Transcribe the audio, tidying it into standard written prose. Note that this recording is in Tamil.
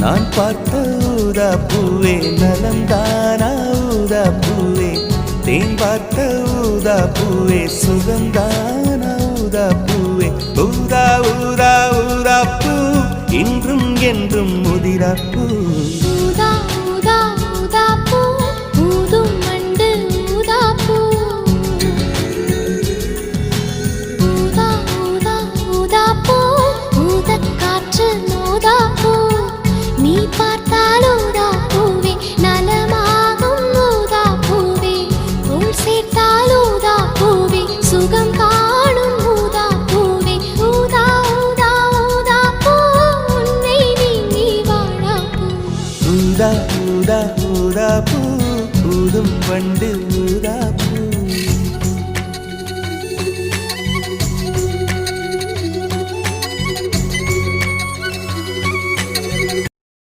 நான் பார்த்த ஊதா பூவே நலந்தானா ஊதா பூவே தேன் பார்த்த ஊதா பூவே சுகந்தானா ஊதா பூவே ஊதா ஊதா ஊதா பூ இன்றும் என்றும் முதிரா பூ ஊதா ஊதா ஊதா பூ ஊதும் மண்டு ஊதா பூ ஊதா ஊதா ஊதா பூ ஊதக் காற்று ஊதா பூ நீ பார்த்தால் ஊதா பூவே நலமாகும் ஊதா பூவே தோள் சேர்த்தால் ஊதா பூவே சுகம் காணும் ஊதா பூவே ஊதா ஊதா ஊதா பூ உன்னை நீங்கி வாழா பூ ஊதா ஊதா ஊதா பூ ஊதும் வண்டு ஊதா